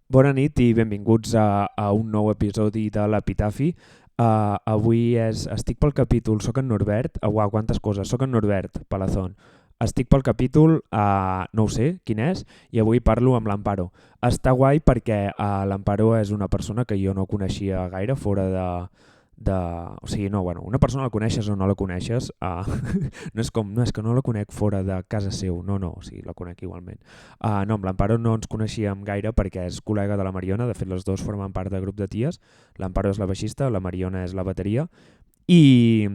Bona nit i benvinguts a un nou episodi de l'Epitafi. Avui estic pel capítol, soc en Norbert, uau, quantes coses, soc en Norbert Palazón. Estic pel capítol, no ho sé quin és, i avui parlo amb l'Amparo. Està guai perquè l'Amparo és una persona que jo no coneixia gaire fora o sigui, no, bueno, una persona la coneixes o no la coneixes, no és que no la conec fora de casa seu, no, o sigui, la conec igualment. No, amb l'Amparo no ens coneixíem gaire perquè és col·lega de la Mariona, de fet les dues formen part del grup de ties, l'Amparo és la baixista, la Mariona és la bateria, i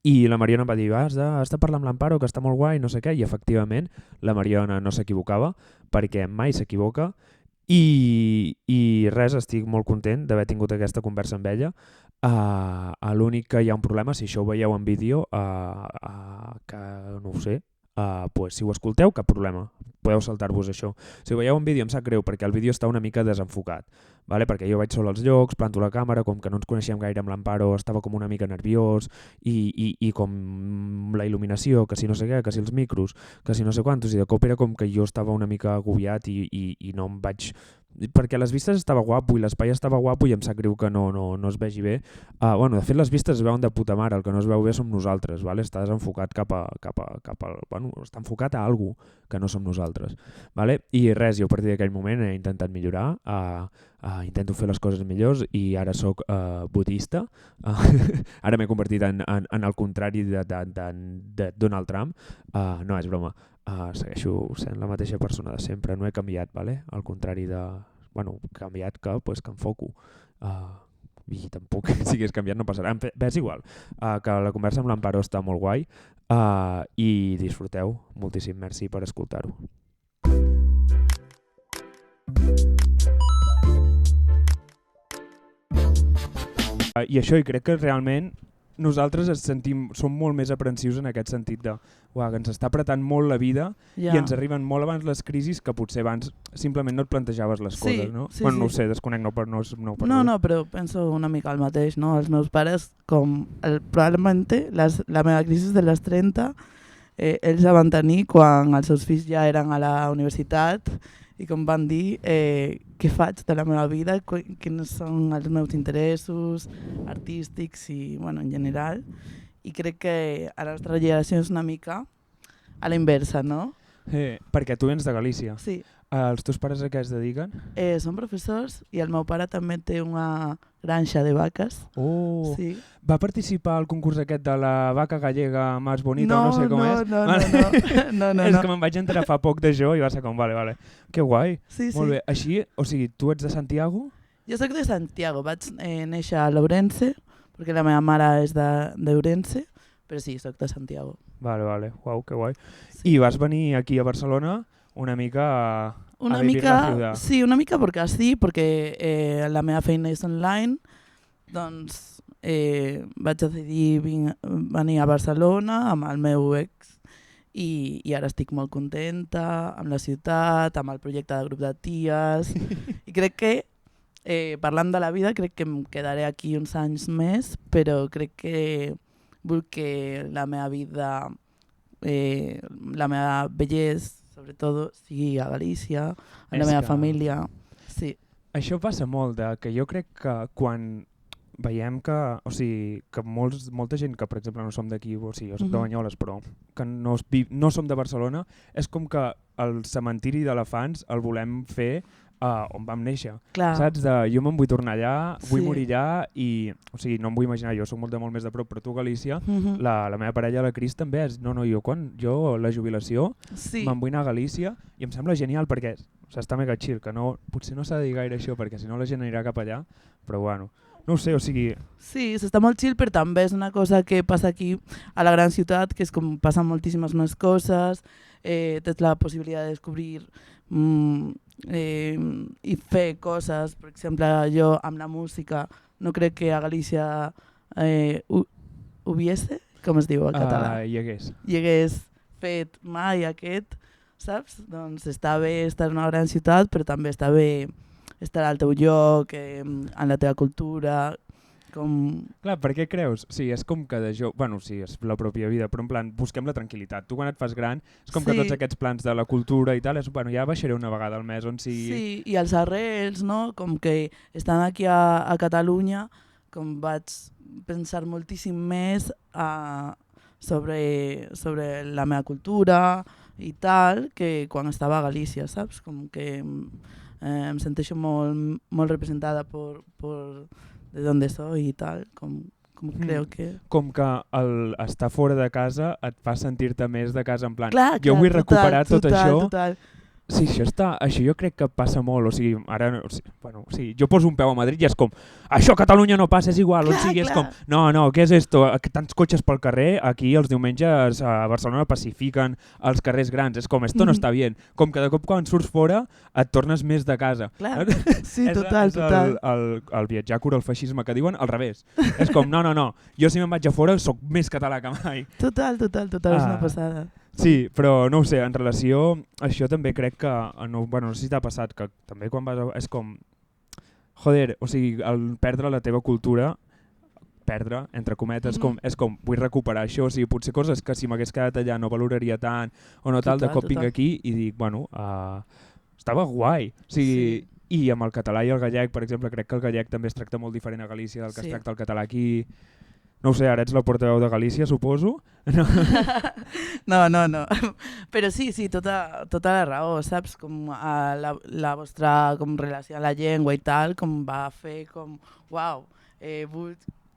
la Mariona em va dir, has de parlar amb l'Amparo, que està molt guai, no sé què, i efectivament la Mariona no s'equivocava, perquè mai s'equivoca, i res, estic molt content d'haver tingut aquesta conversa amb ella. L'únic que hi ha un problema, si això ho veieu en vídeo, que no ho sé, pues, si ho escolteu, cap problema, podeu saltar-vos això. Si ho veieu en vídeo em sap greu perquè el vídeo està una mica desenfocat, vale? Perquè jo vaig sol als llocs, planto la càmera, com que no ens coneixíem gaire amb l'Amparo, estava com una mica nerviós i com la il·luminació, que si no sé què, que si els micros, que si no sé quantos, i de cop era com que jo estava una mica agobiat i no em vaig... perquè les vistes estava guapo i l'espai estava guapo i em sap greu que no es vegi bé. Bueno, de fet les vistes es veuen de puta mare, el que no es veu bé som nosaltres, vale? Està desenfocat bueno, està enfocat a algú que no som nosaltres, vale? I res, jo a partir d'aquell moment he intentat millorar, intento fer les coses millors i ara sóc budista, ara m'he convertit en el contrari de Donald Trump, no, és broma. Segueixo sent la mateixa persona de sempre, no he canviat, vale? Al contrari de... Bueno, canviat que enfoco. I tampoc si hagués canviat no passarà. És igual, que la conversa amb l'Amparo està molt guai i disfruteu moltíssim. Merci per escoltar-ho. I això, i crec que realment nosaltres som molt més aprensius en aquest sentit de que ens està apretant molt la vida i ens arriben molt abans les crisis que potser abans simplement no et plantejaves les coses, no? Sí, bueno, no ho sí. sé, desconec, no per No, però penso una mica el mateix, no? Els meus pares, probablement la meva crisi de les 30, ells la van tenir quan els seus fills ja eren a la universitat i com van dir què faig de la meva vida, quins són els meus interessos artístics i bueno, en general, i crec que a la nostra generació és una mica a la inversa, no? Perquè tu vens de Galícia. Sí. Els teus pares a què es dediquen? Són professors i el meu pare també té una granja de vaques. Oh, sí. Va participar al concurs aquest de la vaca gallega més bonita, no sé com és? No. És que me'n vaig enterar fa poc d'això i va ser com, vale. Que guai. Sí. Molt bé. Així, o sigui, tu ets de Santiago? Jo soc de Santiago, vaig néixer a l'Ourense, perquè la meva mare és d'Ourense, però sí, soc de Santiago. Vale, uau, que guai. Sí. I vas venir aquí a Barcelona una mica a vivir la ciutat. Sí, una mica perquè sí, perquè la meva feina és online, doncs vaig decidir venir a Barcelona amb el meu ex i ara estic molt contenta amb la ciutat, amb el projecte de grup de ties i crec que parlant de la vida crec que em quedaré aquí uns anys més, però crec que vull que la meva vida, la meva bellesa sobretot sigui a Galícia, amb la meva família. Sí. Això passa molt, que jo crec que quan veiem que, o sigui, que molta gent que per exemple no som d'aquí, o sigui, jo soc de Banyoles, però que no som de Barcelona, és com que el cementiri d'elefants el volem fer on vam néixer. Clar. Saps? Jo me'n vull tornar allà, vull morir allà i, o sigui, no em vull imaginar, jo soc molt més de prop, però tu a Galícia, la meva parella, la Cris, també és, jo la jubilació, me'n vull anar a Galícia i em sembla genial perquè està mega chill, que potser no s'ha de dir gaire això perquè si no la gent anirà cap allà, però bueno, no ho sé, o sigui... Sí, s'està molt chill, però també és una cosa que passa aquí a la gran ciutat, que és com passen moltíssimes més coses, tens la possibilitat de descobrir i fer coses. Per exemple, jo amb la música no crec que a Galícia hubiese, com es diu en català? Hi hagués fet mai aquest, saps? Doncs està bé estar en una gran ciutat, però també està bé estar al teu lloc, en la teva cultura, com... Clar, per què creus? Sí, és com que de jove... Bueno, sí, és la pròpia vida, però en plan, busquem la tranquil·litat. Tu quan et fas gran, és com que Sí. tots aquests plans de la cultura i tal, és, bueno, ja baixaré una vegada al mes on sigui... Sí, i els arrels, no? Com que estant aquí a Catalunya, com vaig pensar moltíssim més sobre la meva cultura i tal, que quan estava a Galícia, saps? Com que em senteixo molt, molt representada por de donde soy i tal, com creo que... Com que estar fora de casa et fa sentir-te més de casa, en plan, Clar, jo vull recuperar tot això. Total. Sí, això jo crec que passa molt, o sigui, ara, bueno, sí, jo poso un peu a Madrid i és com, això a Catalunya no passa, és igual, on sigui, és com, no, què és esto? Tants cotxes pel carrer, aquí els diumenges a Barcelona pacifiquen els carrers grans, és com, esto no està bien, com que de cop quan surts fora et tornes més de casa. Clar, sí, total. El viatjar cura el feixisme que diuen al revés, és com, no, jo si me'n vaig a fora sóc més català que mai. Total, és una passada. Sí, però no ho sé, en relació a això també crec que, no sé si t'ha passat, que també quan vas és com, joder, o sigui, el perdre la teva cultura, perdre, entre cometes, és com, vull recuperar això, o sigui, potser coses que si m'hagués quedat allà no valoraria tant, o no tal, de cop vinc aquí i dic, bueno, estava guai, o sigui, i amb el català i el gallec, per exemple, crec que el gallec també es tracta molt diferent a Galícia del que es tracta el català aquí. No ho sé, ara ets la portaveu de Galícia, suposo? No. Però sí, tota la raó, saps? Com la vostra relació amb la llengua i tal, com va fer com, uau, vull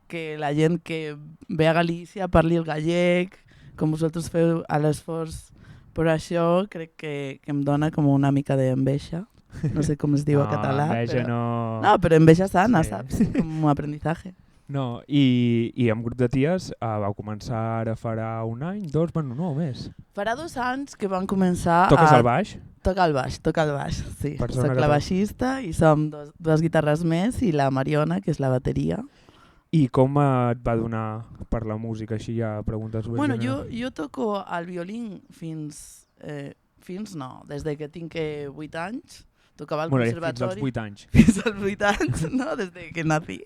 que la gent que ve a Galícia parli el gallec, com vosaltres feu a l'esforç per això, crec que em dona com una mica d'enveja. No sé com es diu a català. Enveja però... no... No, però enveja sana, saps? Com un aprendizaje. No, i amb grup de ties vau començar ara farà un any, dos, bueno, no, més. Farà 2 anys que van començar Toques el baix? Toca el baix, sí. Persona Soc la baixista i som dues guitarres més i la Mariona, que és la bateria. I com et va donar per la música, així ja preguntes? Bueno, jo toco el violín des de que tinc 8 anys. Tocava al conservatori. Fins als 8 anys. Fins als 8 anys, no? Des de que nací.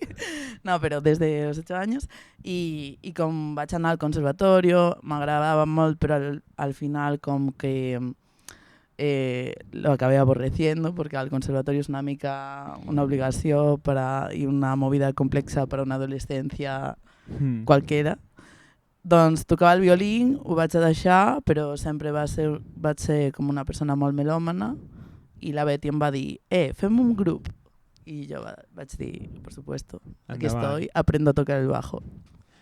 No, però des de los 8 anys. I com vaig anar al conservatori, m'agradava molt, però al final com que lo acabé aborreciendo, porque al conservatorio es una mica una obligación y una movida complexa para una adolescencia qualquera. Doncs tocava el violín, ho vaig deixar, però sempre vaig ser com una persona molt melòmana. I la Betty em va dir, fem un grup. I jo vaig dir, por supuesto, aquí estoy, aprendo a tocar el bajo.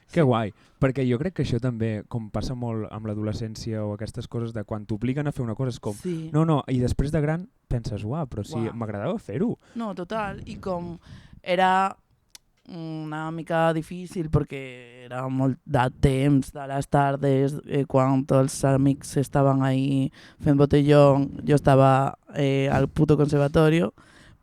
Que guai, perquè jo crec que això també, com passa molt amb l'adolescència o aquestes coses de quan t'obliguen a fer una cosa, és com, no, i després de gran penses, però sí, m'agradava fer-ho. No, total, i com era una mica difícil perquè era molt de temps, de les tardes, quan tots els amics estaven ahí fent botellón, jo estava al puto conservatorio,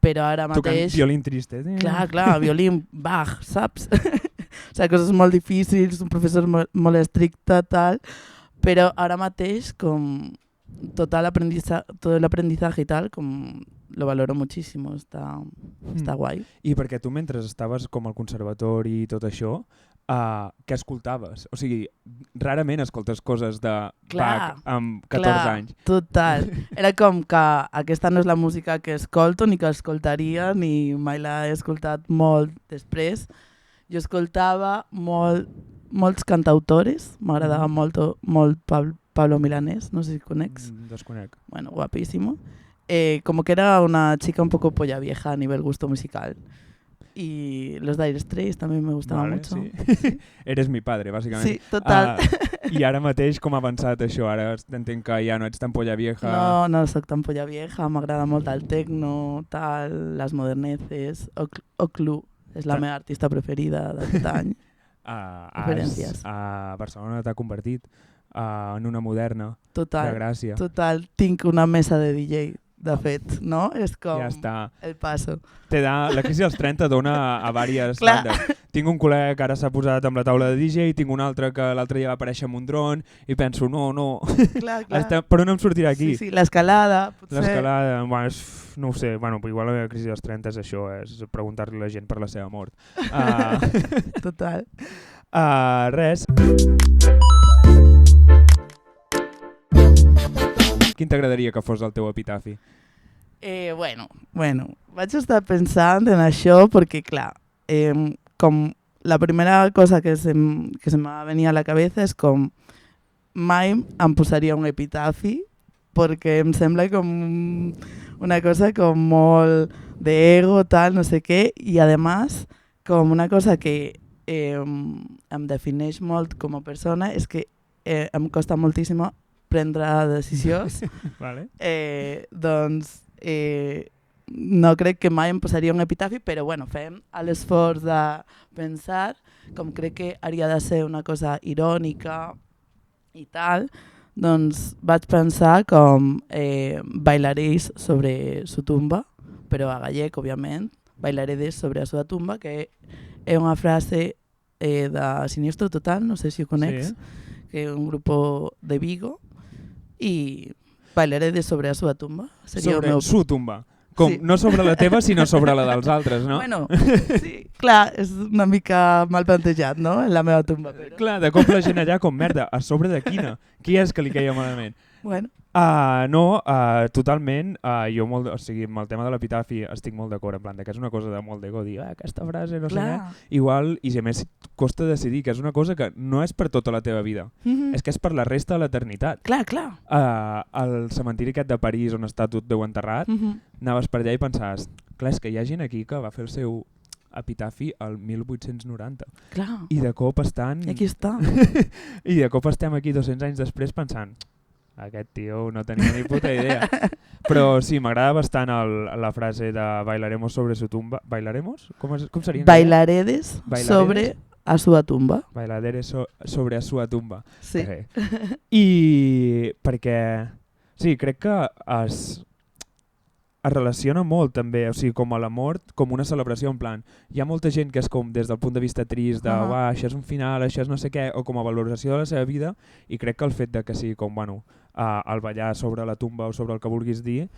però ara mateix... Tocant violín triste. Clar, violín Bach, saps? O sigui, coses molt difícils, un professor molt estricte, tal, però ara mateix com tot l'aprendizaje i tal, com lo valoro muchísimo, està guai. I perquè tu mentre estaves com al conservatori i tot això, què escoltaves? O sigui, rarament escoltes coses de Bach amb 14 anys. Total. Era com que aquesta no és la música que escolto ni que escoltaria, ni mai l'he escoltat molt després. Jo escoltava molts cantautores, m'agradava molt Pablo Milanés, no sé si coneix. Desconec. Bueno, guapísimo. Como que era una chica un poco polla vieja a nivel gusto musical. Y los Dire Straits también me gustaban mucho. Sí. Eres mi padre, bàsicament. Sí, total. I ara mateix com ha avançat això? Ara entenc que ja no ets tan polla vieja. No soc tan polla vieja, m'agrada molt el techno, tal, les moderneces, Oclu és la meva artista preferida d'aquest any. Referències. A Barcelona t'ha convertit en una moderna de Gràcia. Total, tinc una mesa de DJ, de fet, no? És com ja està. el passo. La crisi dels 30 dona a diverses bandes. tinc un col·lega que ara s'ha posat amb la taula de DJ, tinc un altre que l'altre dia va aparèixer amb un dron i penso, no, Clar. per on em sortirà aquí? Sí, l'escalada, potser. L'escalada, bueno, no ho sé, bueno, igual la meva crisi dels 30 és això, és preguntar-li a la gent per la seva mort. Total. Res. Quin t'agradaria que fos el teu epitafi? Bueno, vaig estar pensant en això perquè, clar, com la primera cosa que se me va venir a la cabeza és com mai em posaria un epitafi perquè em sembla com una cosa com molt d'ego, tal, no sé què, i además com una cosa que em defineix molt com a persona és que em costa moltíssim prendre decisions. Vale. Doncs no crec que mai em posaria un epitafi, però bueno, fem l'esforç de pensar, com crec que hauria de ser una cosa irònica i tal, doncs vaig pensar com bailaréis sobre su tumba, però a gallec, òbviament, bailaredes sobre la seva tumba, que és una frase de Siniestro Total, no sé si ho coneix, que és un grup de Vigo, i bailaredes sobre la seva tumba. Sobre su tumba. Com, sí. No sobre la teva, sinó sobre la dels altres, no? Bueno, sí, clar, és una mica mal plantejat, no?, en la meva tumba. Però... Clar, de cop la gent allà com, merda, a sobre de quina? Qui és que li queia malament? Bueno. Totalment, jo molt, o sigui, amb el tema de l'epitafi estic molt d'acord, en plan, que és una cosa de molt d'ego, dir, aquesta frase, no sé què, igual, i a més costa decidir que és una cosa que no és per tota la teva vida, és que és per la resta de l'eternitat. Clar. Al cementiri aquest de París on està tot Déu enterrat, anaves per allà i pensaves, clar, és que hi ha gent aquí que va fer el seu epitafi al 1890. Clar. I de cop estan... I aquí està. I de cop estem aquí 200 anys després pensant, aquest tio no tenia ni puta idea. Però sí, m'agrada bastant la frase de bailaremos sobre su tumba. ¿Bailaremos? Com seria? Bailaredes sobre a sua tumba. Bailaredes sobre a sua tumba. Sí. Okay. I perquè, sí, crec que es relaciona molt també, o sigui, com a la mort, com una celebració, en plan, hi ha molta gent que és com des del punt de vista trist, de això és un final, això és no sé què, o com a valoració de la seva vida, i crec que el fet de que sigui com, bueno, el ballar sobre la tumba o sobre el que vulguis dir,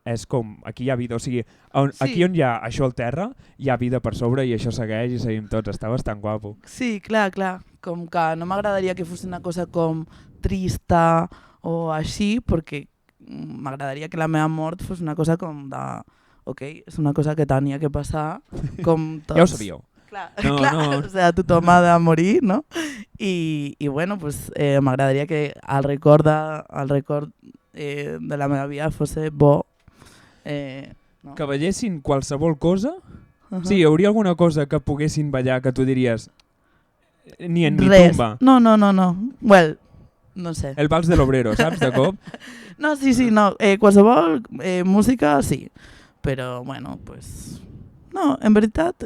és com, aquí hi ha vida, o sigui, aquí on hi ha això al terra, hi ha vida per sobre i això segueix i seguim tots, està bastant guapo. Sí, clar, com que no m'agradaria que fos una cosa com trista o així, perquè m'agradaria que la meva mort fos una cosa com de... Ok, és una cosa que tenia que passar, com tots... Ja ho sabíeu. Clar, no. O sea, tothom ha de morir, no? I bueno, pues, m'agradaria que el record de la meva vida fos bo. No? Que ballessin qualsevol cosa? Sí, hi hauria alguna cosa que poguessin ballar que tu diries ni en mi tumba? No. Well, no sé. El vals de l'obrero, saps, de cop? No, sí, no. Qualsevol música, sí. Però, bueno, pues... No, en veritat,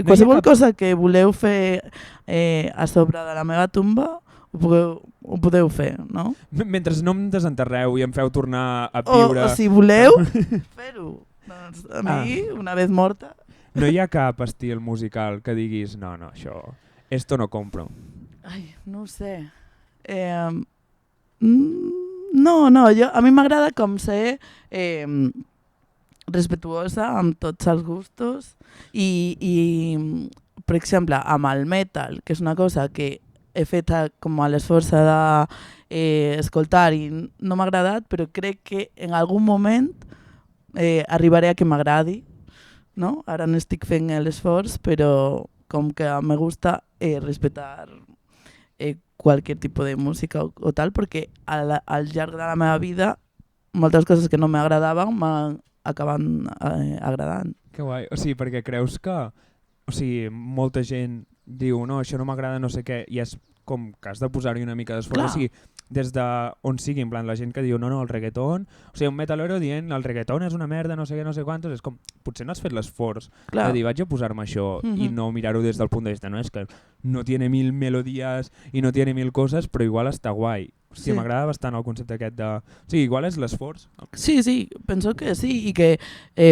qualsevol cosa que voleu fer a sobre de la meva tumba, ho podeu fer, no? Mentre no em desenterreu i em feu tornar a viure... O si voleu, fer-ho. Doncs a mi, una vez morta... No hi ha cap estil musical que diguis, no, això, esto no compro. Ai, no ho sé. No, a mi m'agrada com ser respetuosa amb tots els gustos i per exemple, amb el metal, que és una cosa que he fet com a l'esforç d'escoltar i no m'ha agradat, però crec que en algun moment arribaré a que m'agradi, no? Ara n'estic fent l'esforç, però com que me gusta respetar qualsevol tipus de música o tal, perquè al llarg de la meva vida moltes coses que no m'agradaven m'han acabat agradant. Que guai, o sigui, perquè creus que molta gent diu no, això no m'agrada no sé què, i és com que has de posar-hi una mica d'esforç, o sigui, des d'on sigui, en plan, la gent que diu no, el reggaeton, o sigui, un metalero dient el reggaeton és una merda, no sé què, no sé quantos, és com, potser no has fet l'esforç de dir vaig a posar-me això i no mirar-ho des del punt de vista, no, és que no tiene 1000 melodies i no tiene 1000 coses, però igual està guai. Hòstia, m'agrada bastant el concepte aquest de... Sí, igual és l'esforç. Sí, penso que sí, i que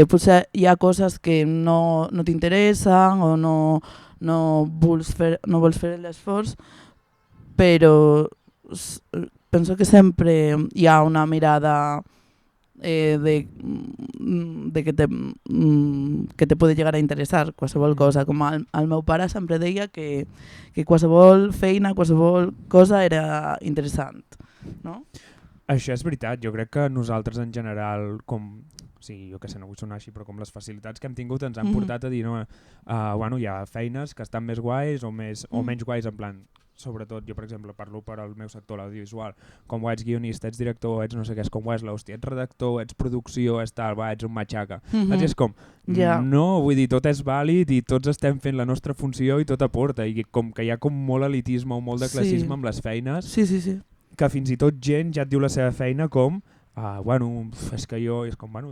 potser hi ha coses que no t'interessen o no vols fer l'esforç, però penso que sempre hi ha una mirada de que te puede llegar a interessar qualsevol cosa. Com el meu pare sempre deia que qualsevol feina, qualsevol cosa era interessant, no? Això és veritat, jo crec que nosaltres en general, com, sí, jo què sé, no vull sonar així, però com les facilitats que hem tingut ens han portat a dir, no, bueno, hi ha feines que estan més guais o menys guais, en plan, sobretot, jo per exemple parlo per al meu sector, l'audiovisual, com ets guionista, ets director, ets no sé què, és com hòstia, ets redactor, ets producció, ets tal, ets un matxaca. És com, no, vull dir, tot és vàlid i tots estem fent la nostra funció i tot aporta, i com que hi ha com molt elitisme o molt de classisme amb les feines, sí. que fins i tot gent ja et diu la seva feina com, bueno, és que jo, és com, bueno,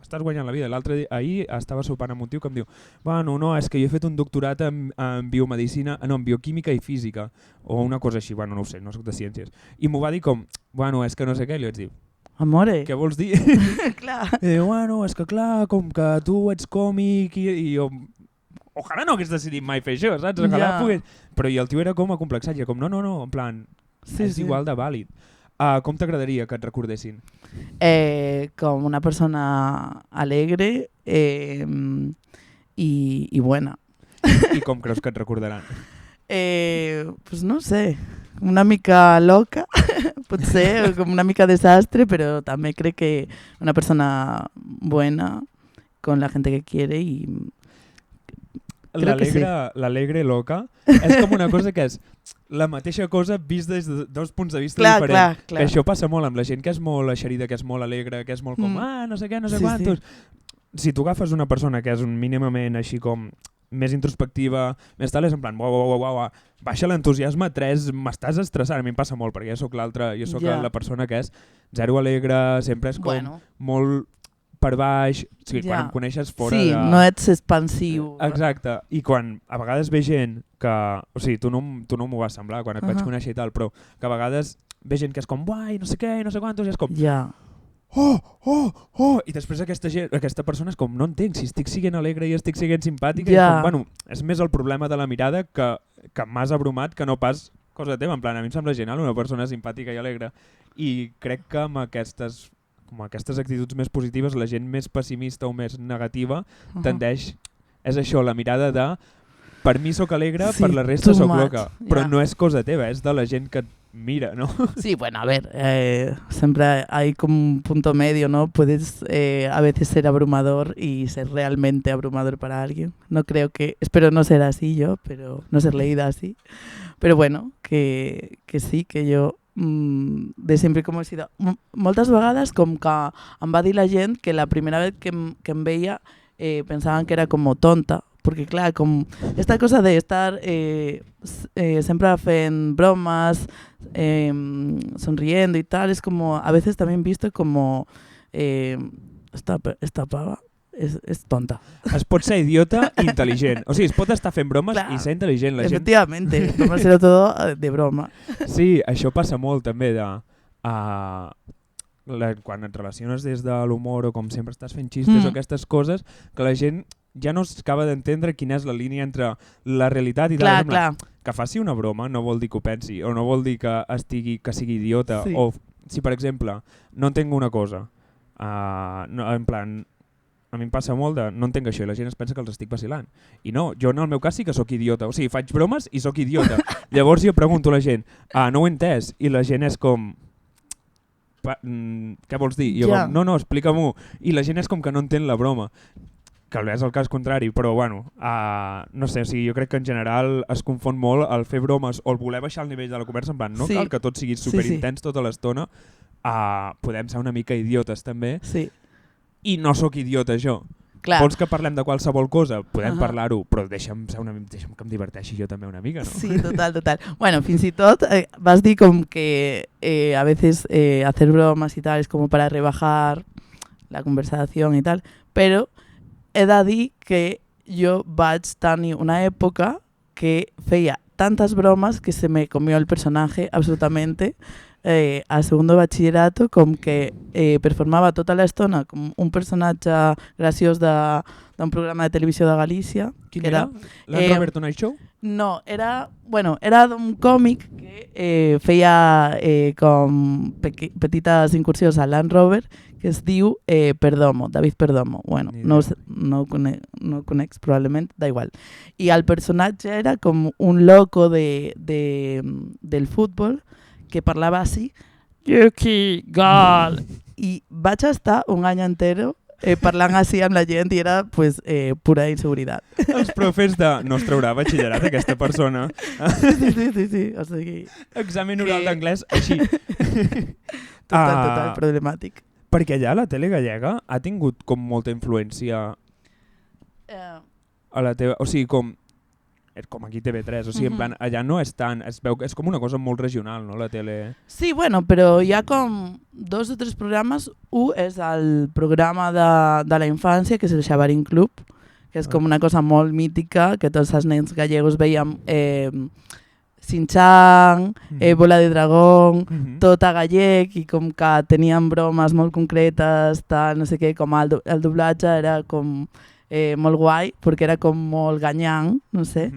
estàs guanyant la vida. Ahir estava sopant amb un tio que em diu, bueno, no, és que jo he fet un doctorat en biomedicina, no, en bioquímica i física, o una cosa així, bueno, no ho sé, no soc de ciències. I m'ho va dir com, bueno, és que no sé què, i li vaig dir, amore. Què vols dir? Clar. I diu, bueno, és que clar, com que tu ets còmic i jo... Ojalà no hagués decidit mai fer això, saps? Ojalà pogués... Però i el tio era com acomplexat, i com, no, en plan, és igual de vàlid. Com t'agradaria que et recordessin? Com una persona alegre i buena. I com creus que et recordaran? Pues no sé, una mica loca, potser, o com una mica desastre, però també crec que una persona buena con la gente que quiere y... L'alegre loca és com una cosa que és la mateixa cosa vist des de dos punts de vista diferents. Clar. Que això passa molt amb la gent que és molt eixerida, que és molt alegre, que és molt com, no sé què, no sé quantos. Sí. Si tu agafes una persona que és mínimament així com més introspectiva, més tal, és en plan, uau, baixa l'entusiasme, 3, m'estàs estressant. A mi em passa molt, perquè jo sóc l'altra, jo sóc la persona que és zero alegre, sempre és com molt... per baix, o sigui, quan em coneixes fora de... Sí, no ets expansiu. Exacte, i quan a vegades ve gent que... O sigui, tu no m'ho vas semblar quan et vaig conèixer i tal, però que a vegades ve gent que és com, guai, no sé què, no sé quantos, i és com... I després aquesta persona és com, no entenc, si estic siguent alegre i estic siguent simpàtica, i com, bueno, és més el problema de la mirada que m'has abrumat que no pas cosa teva, en plan, a mi em sembla genial una persona simpàtica i alegre, i crec que amb aquestes actituds més positives, la gent més pessimista o més negativa tendeix, és això, la mirada de per mi sóc alegre, per la resta sóc loca, però no és cosa teva, és de la gent que et mira, ¿no? Sí, bueno, a ver, siempre hay como un punto medio, ¿no? Puedes a veces ser abrumador y ser realmente abrumador para alguien. No creo que, espero no ser así yo, pero no ser leída así. Pero bueno, que sí, que jo de sempre com he sido moltes vegades com que em va dir la gent que la primera vez que em veia pensaven que era como tonta, porque claro, como esta cosa de estar siempre fent bromas, sonriendo y tal, es como a veces también visto como esta pava és tonta. Es pot ser idiota i intel·ligent. O sigui, es pot estar fent bromes i ser intel·ligent. La Efectivamente, podemos hacerlo todo de broma. Sí, això passa molt també de... quan et relaciones des de l'humor o com sempre estàs fent xistes o aquestes coses, que la gent ja no acaba d'entendre quina és la línia entre la realitat i tal. Clar. Que faci una broma no vol dir que ho pensi, o no vol dir que sigui idiota. Sí. O si, per exemple, no entenc una cosa, en plan... A mi em passa molt de no entenc això i la gent es pensa que els estic vacilant. I no, jo en el meu cas sí que sóc idiota. O sigui, faig bromes i sóc idiota. Llavors jo pregunto a la gent, no ho he entès? I la gent és com... Què vols dir? I jo com, no, explica-m'ho. I la gent és com que no entén la broma. Que és el cas contrari, però bueno, no sé, o sigui, jo crec que en general es confon molt el fer bromes o el voler baixar el nivell de la conversa, en plan, no cal que tot sigui superintens tota l'estona, podem ser una mica idiotes també. Sí. I no sóc idiota jo. Clar. Vols que parlem de qualsevol cosa? Podem parlar-ho, però deixa'm que em diverteixi jo també una mica, no? Sí, total. Bueno, fins i tot vas dir com que a veces hacer bromas y tal es como para rebajar la conversación y tal, però he de dir que jo vaig tenir una època que feia tantas bromas que se me comió el personaje absolutamente a segundo bachillerato, com que performava tota l'estona com un personatge graciós d'un programa de televisió de Galícia. Quin era? L'Ann Robert Tonight Show? No, era d'un còmic que feia com petites incursions a Land Rover, que es diu Perdomo, David Perdomo. Bueno, no ho conec probablement, da igual. I el personatge era com un loco del futbol que parlava així, Yuki, gol! I vaig estar un any entero parlant així amb la gent i era pues, pura inseguretat. Els profes de... No es traurà batxillerat aquesta persona. Sí. O sigui, examen oral d'anglès així. Total, problemàtic. Perquè allà la tele gallega ha tingut com molta influència a la teva... O sigui, com aquí TV3, o sigui, en plan, allà no és tant, es veu que és com una cosa molt regional, no, la tele... Sí, bueno, però hi ha com 2 o 3 programes. Un és el programa de la infància, que és el Xabarín Club, que és com una cosa molt mítica, que tots els nens gallegos veiem Sin-Chan, Bola de Dragón, tot a gallec, i com que tenien bromes molt concretes, tal, no sé què, com el doblatge era com... molt guai, perquè era com molt ganyang, no sé,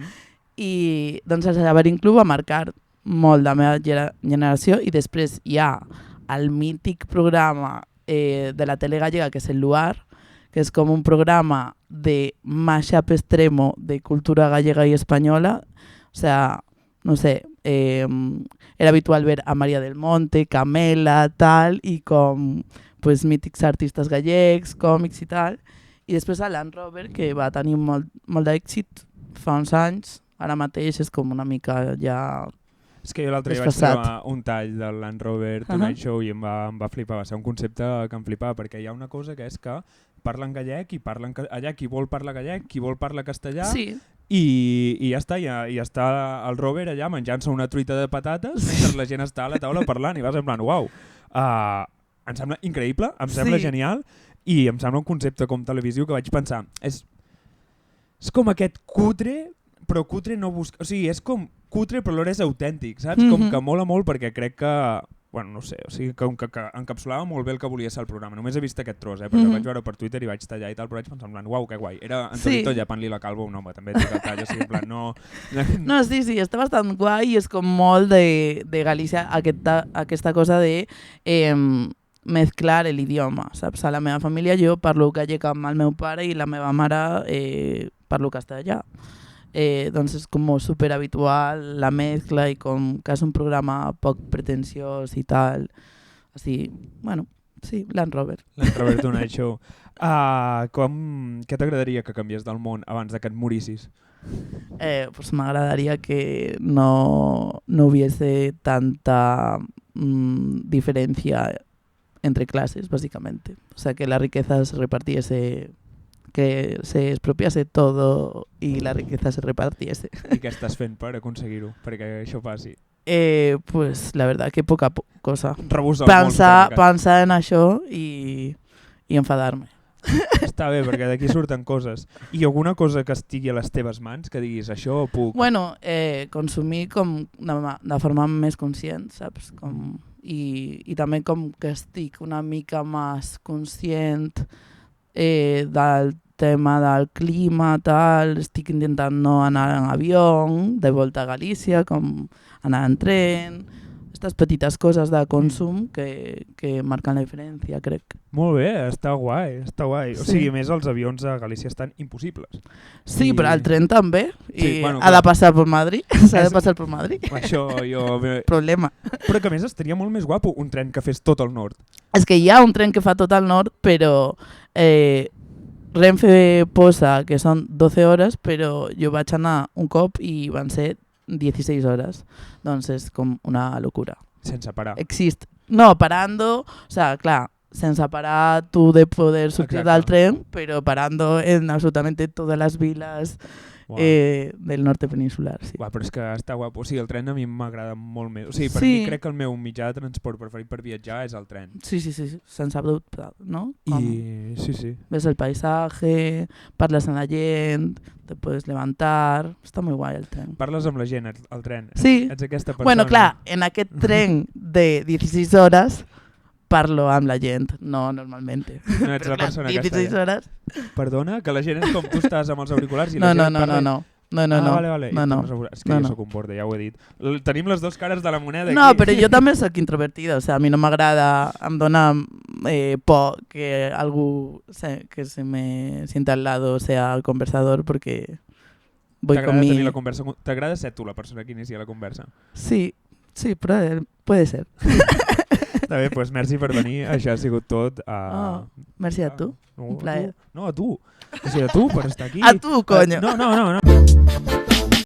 i doncs el Xabarín Club va marcar molt la meva generació, i després hi ha el mític programa de la tele gallega, que és el Luar, que és com un programa de mashup extremo de cultura gallega i espanyola, o sea, no sé, era habitual ver a María del Monte, Camela, tal, i com pues, mítics artistes gallecs, còmics i tal. I després a Land Rover, que va tenir molt d'èxit fa uns anys, ara mateix és com una mica ja... És que jo l'altre dia vaig trobar un tall del Land Rover Tonight Show i em va flipar, va ser un concepte que em flipava, perquè hi ha una cosa que és que parlen gallec i parlen allà qui vol parlar gallec, qui vol parlar castellà, i ja està, i està el Robert allà menjant-se una truita de patates mentre la gent està a la taula parlant i vas en plan, uau, em sembla increïble, em sembla genial, i em sembla un concepte com televisiu que vaig pensar, és com aquest cutre, però cutre no busca... O sigui, és com cutre però alhora és autèntic, saps? Com que mola molt perquè crec que... Bueno, no sé, o sigui, com que encapsulava molt bé el que volia ser el programa. Només he vist aquest tros, perquè el vaig veure per Twitter i vaig tallar i tal, però vaig pensar en plan, uau, que guai. Era Antonito llapant-li la calva a un home, també dic el tall, o sigui, en plan, no... No, sí, està bastant guai i és com molt de Galícia aquesta cosa de... mezclar l'idioma, saps? A la meva família jo parlo gallec amb el meu pare i la meva mare parlo castellà. Doncs és com super habitual la mescla i com que és un programa poc pretensiós i tal. Així, bueno, sí, Land Rover. Land Rover Tonight Show. Què t'agradaria que canviés del món abans que et morissis? Pues m'agradaria que no hubiese tanta diferencia entre clases, básicamente. O sea, que la riqueza se repartiese, que se expropiase todo y la riqueza se repartiese. I què estàs fent per aconseguir-ho, perquè això passi? Pues la verdad que poca cosa. Pensar en això i enfadar-me. Està bé, perquè d'aquí surten coses. I alguna cosa que estigui a les teves mans, que diguis, això puc... Bueno, consumir com de forma més conscient, saps? I també com que estic una mica més conscient del tema del clima, tal, estic intentant no anar en avió, de volta a Galícia, com anar en tren, aquestes petites coses de consum que marquen la diferència, crec. Molt bé, està guai, està guai. O sigui, més els avions a Galícia estan impossibles. Sí, però el tren també. I ha de passar per Madrid. S'ha de passar per Madrid. Això jo... Problema. Però que a més estaria molt més guapo un tren que fes tot el nord. És que hi ha un tren que fa tot el nord, però Renfe posa que són 12 hores, però jo vaig anar un cop i van ser 16 hores. Doncs és com una locura. Sense parar. No, parando, o sea, clar, sense parar tu de poder sortir Exacte. del tren, pero parando en absolutamente todas las vilas Uau. del norte peninsular. Sí. Uau, però és que està guapo. O sigui, el tren a mi m'agrada molt més. O sigui, per Sí. mi crec que el meu mitjà de transport preferit per viatjar és el tren. Sí, sense dubte, no? I sí. Ves el paisaje, parles amb la gent, te puedes levantar... Està molt guai el tren. Parles amb la gent, al tren. Sí. Ets aquesta persona. Bueno, clar, en aquest tren de 16 hores parlo amb la gent, no normalmente. No ets la persona que està 16 allà. hores? Perdona, que la gent és com tu estàs amb els auriculars i No, la gent no. parla... No. Vale. No. És que jo soc un borde, ja ho he dit. Tenim les dues cares de la moneda No, aquí. però jo també soc introvertida, o sea, a mi no m'agrada, em dona por que algú que se me sienta al lado sea el conversador porque voy con mi... Tenir la conversa, t'agrada ser tu la persona que inicia la conversa? Sí, però puede ser. Està bé, doncs merci per venir, això ha sigut tot. Merci a tu, un plaer. No, a tu. O sigui, a tu per estar aquí. A tu, coño. No.